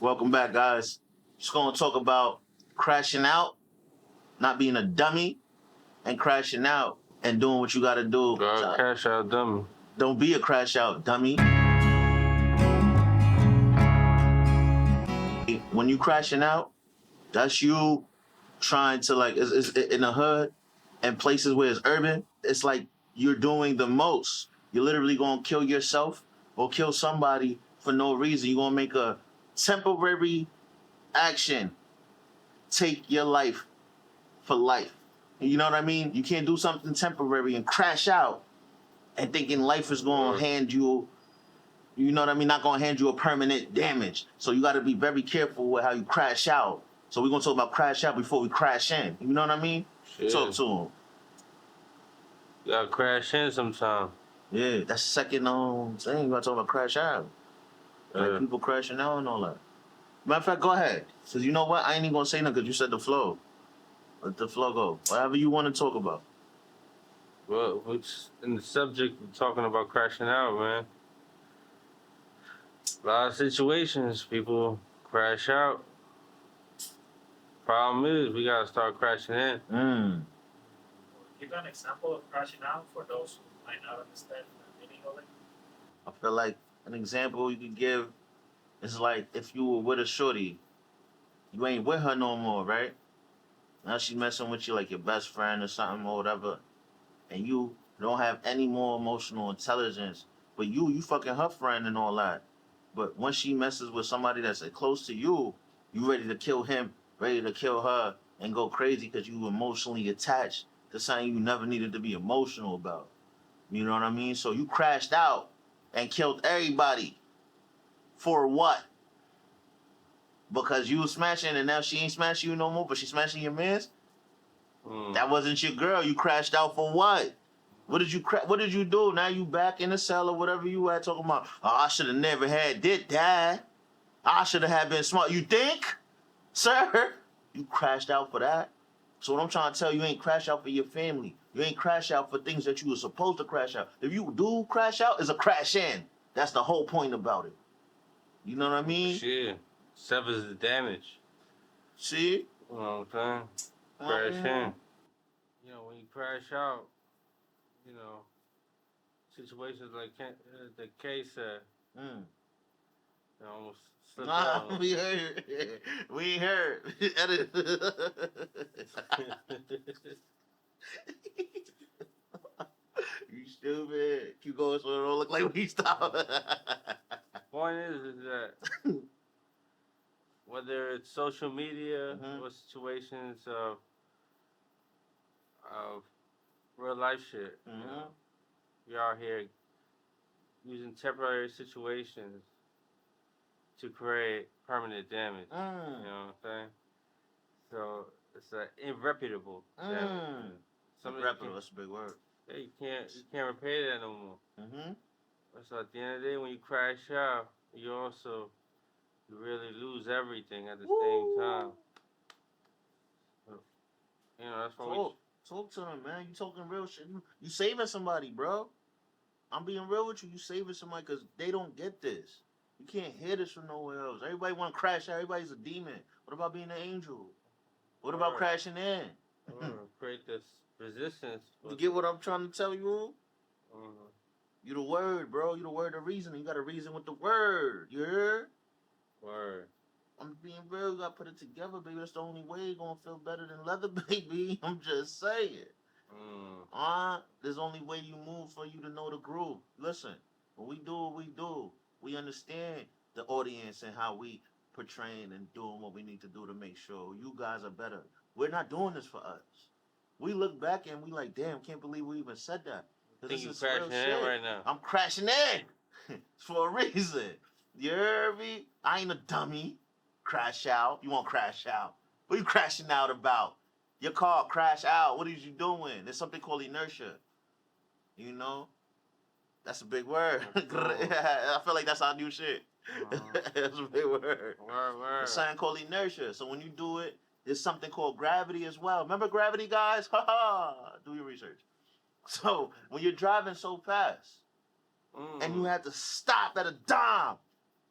Welcome back, guys. Just gonna talk about crashing out, not being a dummy, and crashing out and doing what you gotta do. Cash out dummy. Don't be a crash out dummy. When you crashing out, that's you trying to it's in the hood and places where it's urban. It's like you're doing the most. You're literally gonna kill yourself or kill somebody for no reason. You're gonna make a temporary action take your life for life. You know what I mean? You can't do something temporary and crash out and thinking life is going to hand you, you know what I mean? Not going to hand you a permanent damage. So you got to be very careful with how you crash out. So we're going to talk about crash out before we crash in. You know what I mean? Shit. Talk to him. You gotta crash in sometime. Yeah, that's the second thing. You got to talk about crash out. Like people crashing out and all that. Matter of fact, go ahead. Because you know what? I ain't even going to say nothing because you said the flow. Let the flow go. Whatever you want to talk about. Well, which in the subject of talking about crashing out, man. A lot of situations, people crash out. Problem is, we gotta start crashing in. Give an example of crashing out for those who might not understand the meaning of it. I feel like an example you could give is like if you were with a shorty, you ain't with her no more, right? Now she's messing with you like your best friend or something or whatever, and you don't have any more emotional intelligence, but you fucking her friend and all that. But once she messes with somebody that's close to you, you ready to kill him, ready to kill her, and go crazy because you emotionally attached to something you never needed to be emotional about. You know what I mean? So you crashed out and killed everybody. For what? Because you was smashing and now she ain't smashing you no more, but she's smashing your mans? That wasn't your girl. You crashed out for what? What did you do? Now you back in the cell or whatever you at talking about. Oh, I should have never did that. I should have been smart. You think? Sir? You crashed out for that. So what I'm trying to tell you, ain't crash out for your family. You ain't crash out for things that you were supposed to crash out. If you do crash out, it's a crash in. That's the whole point about it. You know what I mean? Shit. Severs the damage. See? You know what I'm saying? Crash in. You know, when you crash out, you know, situations like the case said, you almost slipped out. We heard. We heard. You stupid. Keep going so it don't look like we stop. Point is that whether it's social media or situations of real life shit, you know, we are here using temporary situations to create permanent damage. You know what I'm saying? So it's an irreputable damage. Irreputable, that's a big word. Yeah, you can't repair that no more. So at the end of the day, when you crash out, you really lose everything at the same time. You know, that's why Talk to them, man. You talking real shit. You saving somebody, bro. I'm being real with you. You saving somebody because they don't get this. You can't hear this from nowhere else. Everybody want to crash out. Everybody's a demon. What about being an angel? What about crashing in? Create this resistance. You get what I'm trying to tell you? You the word, bro. You the word of reason. You got to reason with the word. You heard? Word. I'm being real. You got to put it together, baby. That's the only way you're going to feel better than leather, baby. I'm just saying. There's only way you move for you to know the groove. Listen, when we do what we do, we understand the audience and how we portraying and doing what we need to do to make sure you guys are better. We're not doing this for us. We look back and we like, damn, can't believe we even said that. Think you crashing in right now? I'm crashing in for a reason. You heard me? I ain't a dummy. Crash out. You want to crash out? What are you crashing out about? Your car crash out. What is you doing? There's something called inertia. You know? That's a big word. I feel like that's our new shit. That's a big word. Word. There's something called inertia. So when you do it, there's something called gravity as well. Remember gravity, guys? Ha ha. Do your research. So when you're driving so fast and you have to stop at a dime,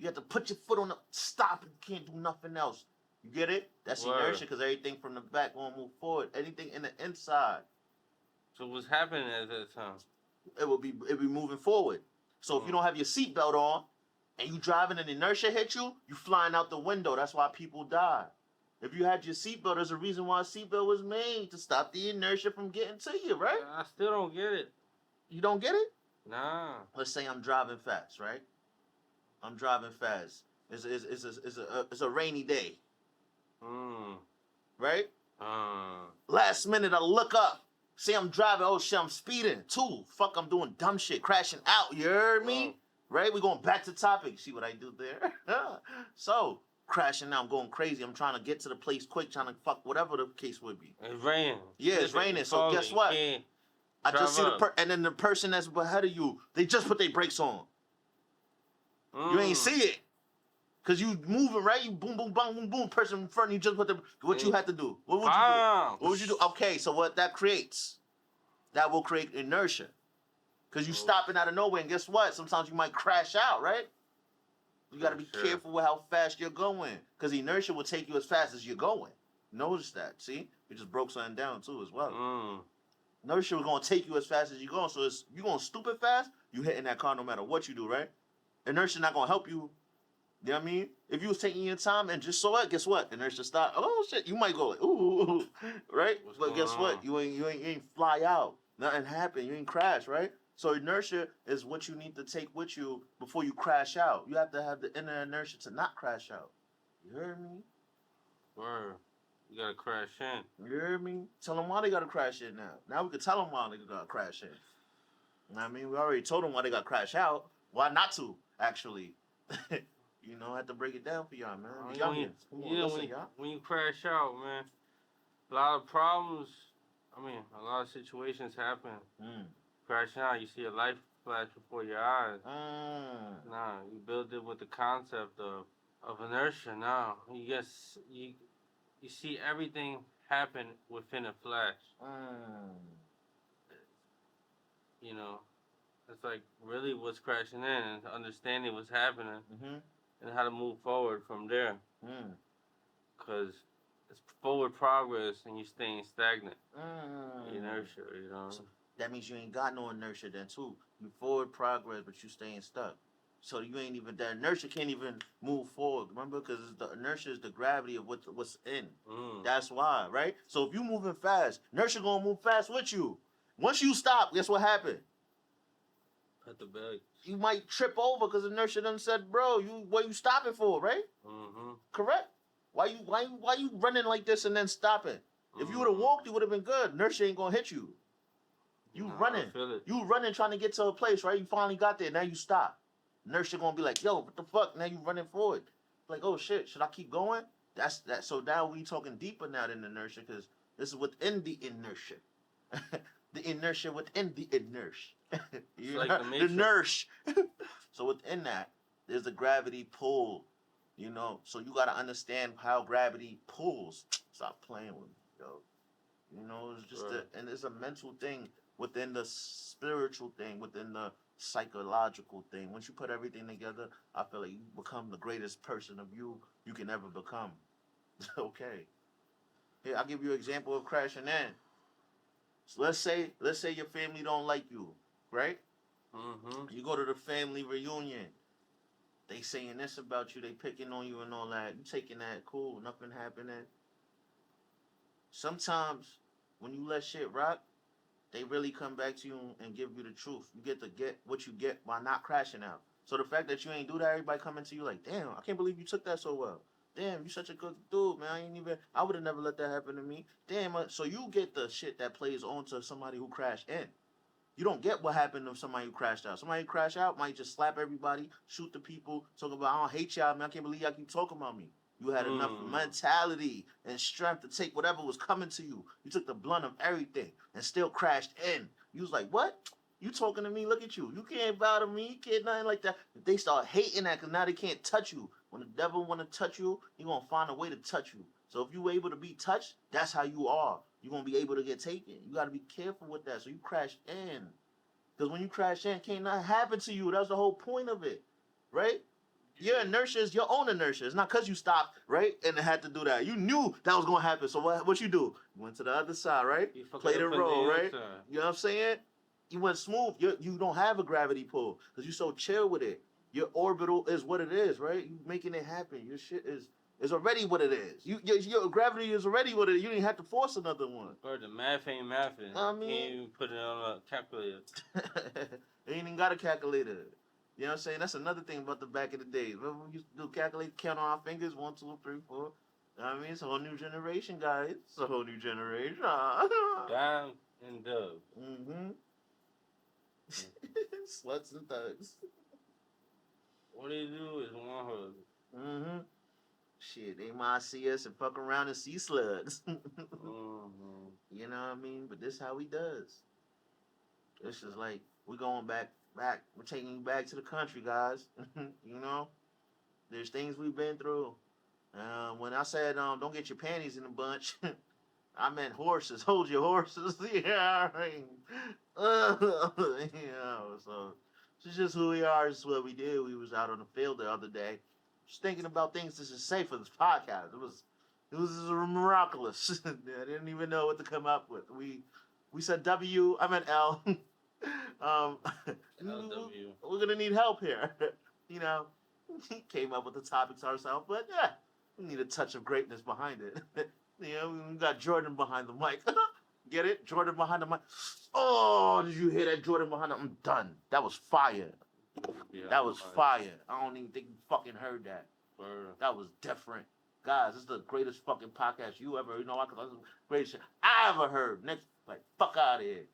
You have to put your foot on the stop and you can't do nothing else. You get it? That's Word. inertia because everything from the back gonna move forward. Anything in the inside, So what's happening at that time? it be moving forward. So if you don't have your seatbelt on and you driving and inertia hit you, you flying out the window. That's why people die. If you had your seatbelt, there's a reason why a seatbelt was made to stop the inertia from getting to you, right? I still don't get it. You don't get it? Nah. Let's say I'm driving fast, right? I'm driving fast. It's a rainy day, right? Last minute, I look up. See, I'm driving. Oh shit, I'm speeding. Fuck, I'm doing dumb shit, crashing out. You heard me? Right? We're going back to topic. See what I do there? So, crashing out, I'm going crazy. I'm trying to get to the place quick, trying to fuck whatever the case would be. It's raining. Yeah, it's raining. So guess what? I just see and then the person that's ahead of you, they just put their brakes on. You ain't see it. Cause you moving, right? You boom, boom, boom, boom, boom. Person in front of you just put the. What you had to do? What would you do? What would you do? Okay, so what that creates? That will create inertia. Cause you stopping out of nowhere, and guess what? Sometimes you might crash out, right? You gotta be careful with how fast you're going, cause inertia will take you as fast as you're going. Notice that. See, we just broke something down too as well. Inertia was gonna take you as fast as you're going. So it's you going stupid fast. You hitting that car no matter what you do, right? Inertia not gonna help you. You know what I mean? If you was taking your time and just saw it, guess what? Inertia stop. Oh shit, you might go like ooh, right? But guess what? You ain't fly out. Nothing happened. You ain't crash, right? So inertia is what you need to take with you before you crash out. You have to have the inner inertia to not crash out. You heard me? Word. You gotta crash in. You heard me? Tell them why they gotta crash in now. Now we can tell them why they gotta crash in. You know what I mean? We already told them why they gotta crash out. Why not to, actually? You know, I have to break it down for y'all, man. When you crash out, man, a lot of problems, a lot of situations happen. Crashing out, you see a life flash before your eyes. Nah, you build it with the concept of inertia. Now, you see everything happen within a flash. You know, it's like really what's crashing in and understanding what's happening and how to move forward from there. Because it's forward progress and you're staying stagnant. Inertia, you know. So that means you ain't got no inertia then too. You forward progress, but you staying stuck. So you ain't even, that inertia can't even move forward. Remember, because the inertia is the gravity of what's in. That's why, right? So if you moving fast, inertia gonna move fast with you. Once you stop, guess what happened? At the back. You might trip over because inertia done said, bro, what you stopping for, right? Correct? Why you running like this and then stopping? If you would have walked, you would have been good. Inertia ain't gonna hit you. You running. You running trying to get to a place, right? You finally got there, now you stop. Inertia gonna be like, yo, what the fuck? Now you running forward. Like, oh shit, should I keep going? That's that. So now we talking deeper now than inertia, because this is within the inertia. The inertia within the inertia. You like know? the The inertia. So within that, there's the gravity pull. You know, so you gotta understand how gravity pulls. Stop playing with me, yo. You know, it's just and it's a mental thing within the spiritual thing, within the psychological thing. Once you put everything together, I feel like you become the greatest person of you can ever become. Okay. Here, I'll give you an example of crashing in. So let's say your family don't like you, right? You go to the family reunion. They saying this about you, they picking on you and all that. You taking that, cool, nothing happening. Sometimes when you let shit rock, they really come back to you and give you the truth. You get what you get by not crashing out. So the fact that you ain't do that, everybody coming to you like, damn, I can't believe you took that so well. Damn, you such a good dude, man. I would have never let that happen to me. Damn, so you get the shit that plays on to somebody who crashed in. You don't get what happened to somebody who crashed out. Somebody who crashed out might just slap everybody, shoot the people, talk about, I don't hate y'all, man. I can't believe y'all keep talking about me. You had enough mentality and strength to take whatever was coming to you. You took the blunt of everything and still crashed in. You was like, what? You talking to me? Look at you. You can't bow to me. You can't nothing like that. They start hating that because now they can't touch you. When the devil want to touch you, he going to find a way to touch you. So if you able to be touched, that's how you are. You're going to be able to get taken. You got to be careful with that. So you crash in. Because when you crash in, can't nothing happen to you. That's the whole point of it. Right? Your inertia is your own inertia. It's not because you stopped, right, and had to do that. You knew that was going to happen. So what you do? You went to the other side, right? You fucking Played the up on role, the right? inside. You know what I'm saying? You went smooth. You don't have a gravity pull because you're so chill with it. Your orbital is what it is, right? You making it happen. Your shit is already what it is. Your gravity is already what it is. You didn't have to force another one. Bro, the math ain't mathing. I You mean- can't even put it on a calculator. They ain't even got a calculator. You know what I'm saying? That's another thing about the back of the days. Remember we used to do calculate, count on our fingers, 1, 2, 3, 4. You know what I mean? It's a whole new generation, guys. It's a whole new generation. Dime and dub. Mm-hmm. Sluts and thugs. What they do is one hug. Mm-hmm. Shit, they might see us and fuck around and see slugs. Mm-hmm. You know what I mean? But this how he does. This is like, we're going back. We're taking you back to the country, guys. You know? There's things we've been through. When I said, don't get your panties in a bunch, I meant horses. Hold your horses. Yeah, I mean, you know, so it's just who we are. This is what we did. We was out on the field the other day, just thinking about things to say for this podcast. It was miraculous. I didn't even know what to come up with. We said W. I meant L. LW. We're gonna need help here. You know, came up with the topics ourselves, but yeah, we need a touch of greatness behind it. You know, we got Jordan behind the mic. Get it? Jordan behind the mic. Oh, did you hear that? Jordan behind the I'm done. That was fire. Yeah, That was fire. I don't even think you fucking heard that. Word. That was different. Guys, this is the greatest fucking podcast you ever, you know, because that's the greatest shit I ever heard. Next, like, fuck out of here.